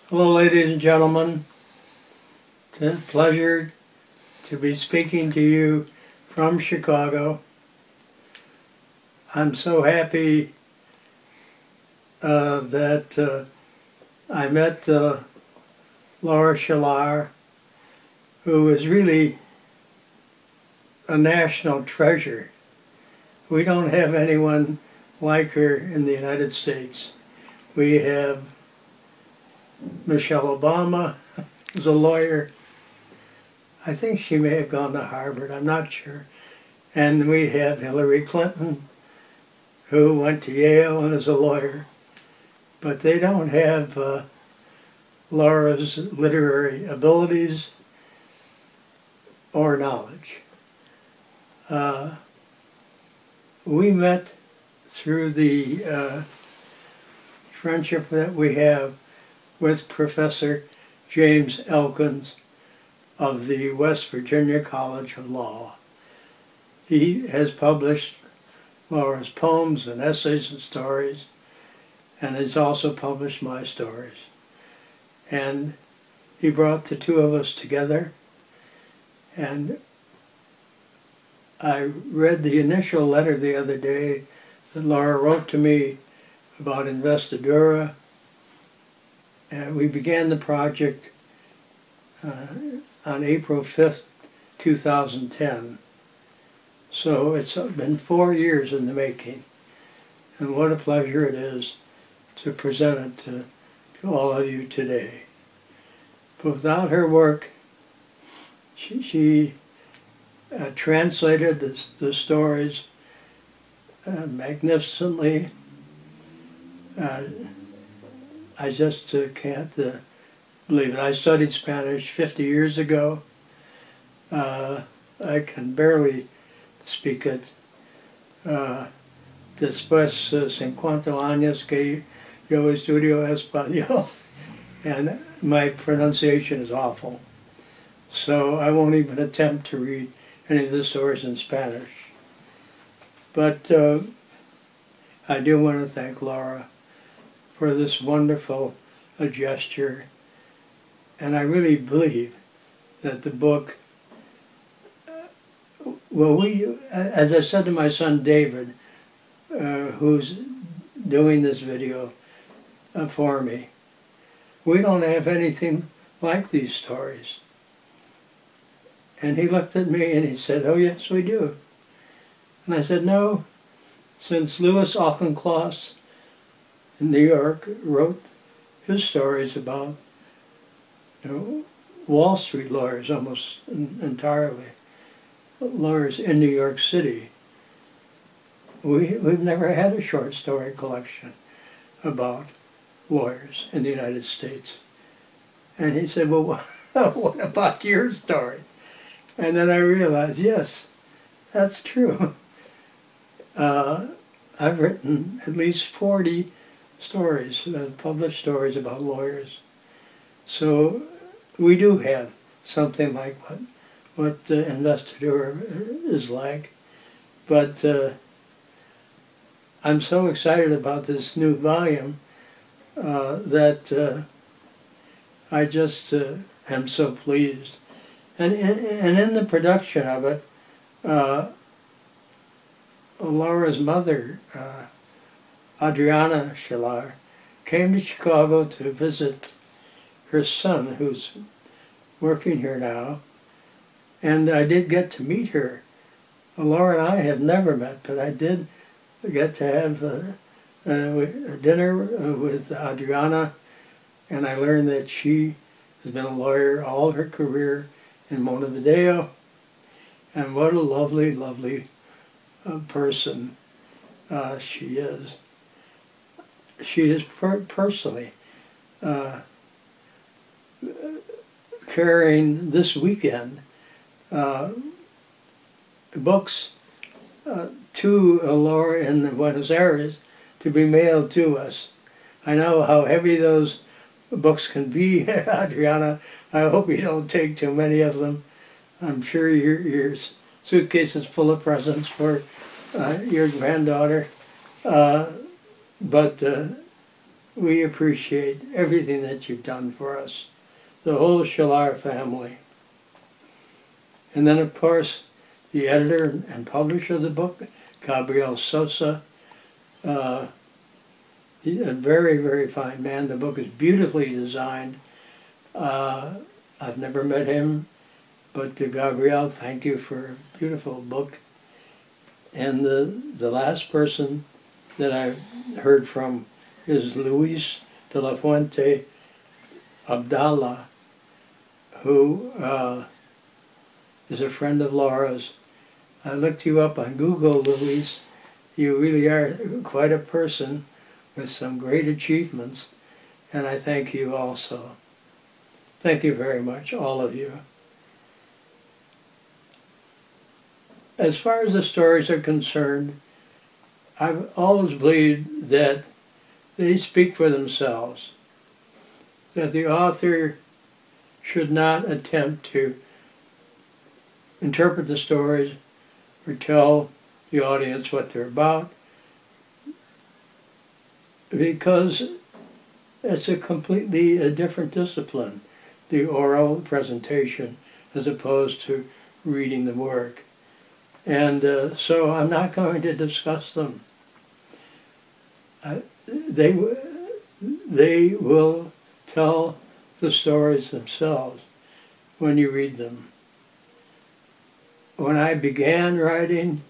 Hello, ladies and gentlemen. It's a pleasure to be speaking to you from Chicago. I'm so happy that I met Laura Shillar, who is really a national treasure. We don't have anyone like her in the United States. We have Michelle Obama, who's a lawyer. I think she may have gone to Harvard, I'm not sure. And we have Hillary Clinton, who went to Yale and is a lawyer. But they don't have Laura's literary abilities or knowledge. We met through the friendship that we have with Professor James Elkins of the West Virginia College of Law. He has published Laura's poems and essays and stories, and has also published my stories. And he brought the two of us together, and I read the initial letter the other day that Laura wrote to me about Investidura, and we began the project on April 5th, 2010. So it's been 4 years in the making, and what a pleasure it is to present it to all of you today. But without her work, she translated the stories magnificently. I just can't believe it. I studied Spanish 50 years ago. I can barely speak it. Después 50 años que yo estudio español, and my pronunciation is awful. So I won't even attempt to read any of the stories in Spanish. But I do want to thank Laura for this wonderful gesture, and I really believe that the book, as I said to my son David, who's doing this video for me, we don't have anything like these stories. And he looked at me and he said, "Oh yes, we do." And I said, "No, since Louis Auchincloss in New York wrote his stories about Wall Street lawyers almost entirely, lawyers in New York City. We've never had a short story collection about lawyers in the United States." And he said, "Well, what about your story?" And then I realized, yes, that's true. I've written at least 40 stories, published stories about lawyers. So we do have something like what Investidura is like. But I'm so excited about this new volume that I just am so pleased. And in the production of it, Laura's mother, Adriana Shillar, came to Chicago to visit her son, who's working here now, and I did get to meet her. Laura and I have never met, but I did get to have a dinner with Adriana, and I learned that she has been a lawyer all her career in Montevideo, and what a lovely, lovely person she is. She is personally carrying this weekend books to Laura in Buenos Aires to be mailed to us. I know how heavy those books can be, Adriana. I hope you don't take too many of them. I'm sure your suitcase is full of presents for your granddaughter. But we appreciate everything that you've done for us, the whole Shalar family. And then, of course, the editor and publisher of the book, Gabriel Sosa. He's a very, very fine man. The book is beautifully designed. I've never met him, but to Gabriel, thank you for a beautiful book. And the last person that I heard from is Luis de la Fuente Abdallah, who is a friend of Laura's. I looked you up on Google, Luis. You really are quite a person with some great achievements, and I thank you also. Thank you very much, all of you. As far as the stories are concerned, I've always believed that they speak for themselves, that the author should not attempt to interpret the stories or tell the audience what they're about, because it's a completely different discipline, the oral presentation, as opposed to reading the work. And so I'm not going to discuss them. They will tell the stories themselves when you read them. When I began writing,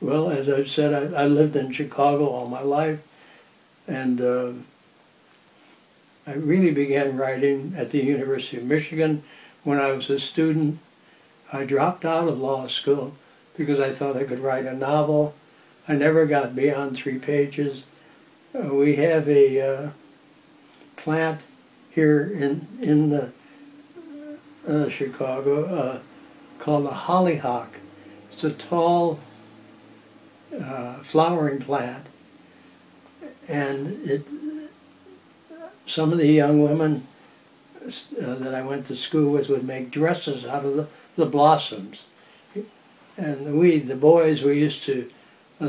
well, as I've said, I lived in Chicago all my life, and I really began writing at the University of Michigan when I was a student. I dropped out of law school because I thought I could write a novel. I never got beyond 3 pages. We have a plant here in the Chicago called a hollyhock. It's a tall flowering plant, and some of the young women that I went to school with would make dresses out of the blossoms. And the boys, we used to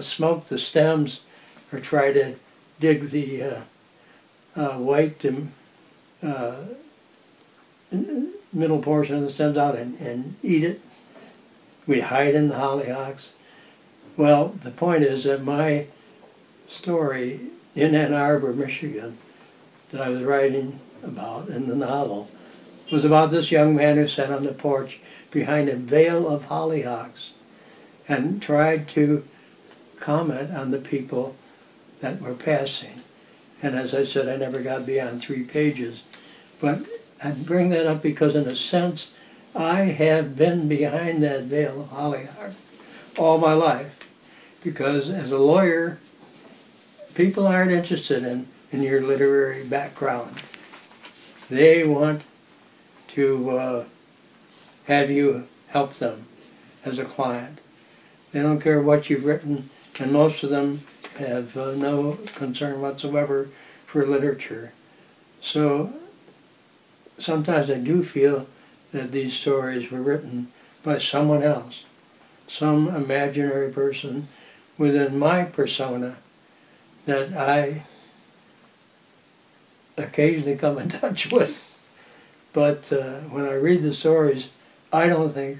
smoke the stems or try to dig the white middle portion of the stems out and eat it. We'd hide in the hollyhocks. Well, the point is that my story in Ann Arbor, Michigan, that I was writing about in the novel, was about this young man who sat on the porch behind a veil of hollyhocks and tried to comment on the people that were passing. And as I said, I never got beyond 3 pages. But I bring that up because, in a sense, I have been behind that veil of hollyhock all my life. Because as a lawyer, people aren't interested in your literary background. They want to have you help them as a client. They don't care what you've written, and most of them have no concern whatsoever for literature. So sometimes I do feel that these stories were written by someone else, some imaginary person within my persona that I occasionally come in touch with. But when I read the stories, I don't think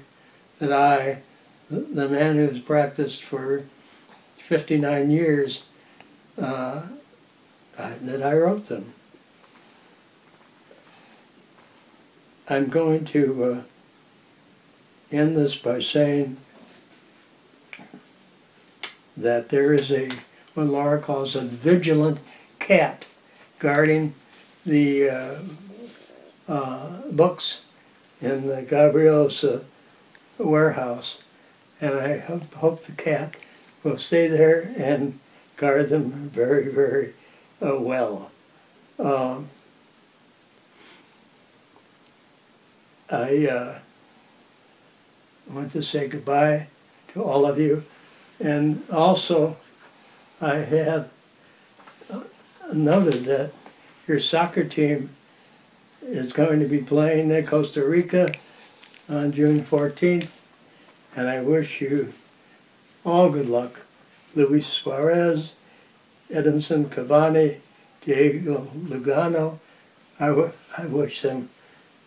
that the man who's practiced for 59 years, that I wrote them. I'm going to end this by saying that there is what Laura calls a vigilant cat guarding the books in Gabriel's warehouse, and I hope the cat will stay there and guard them very, very well. I want to say goodbye to all of you, and also I have noted that your soccer team is going to be playing in Costa Rica on June 14th, and I wish you all good luck. Luis Suarez Edinson Cavani, Diego Lugano. I wish them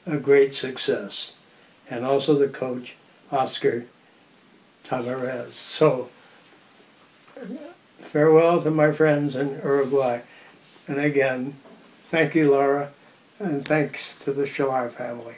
a great success. And also the coach, Oscar Tavares. So, farewell to my friends in Uruguay. And again, thank you, Laura, and thanks to the Shalar family.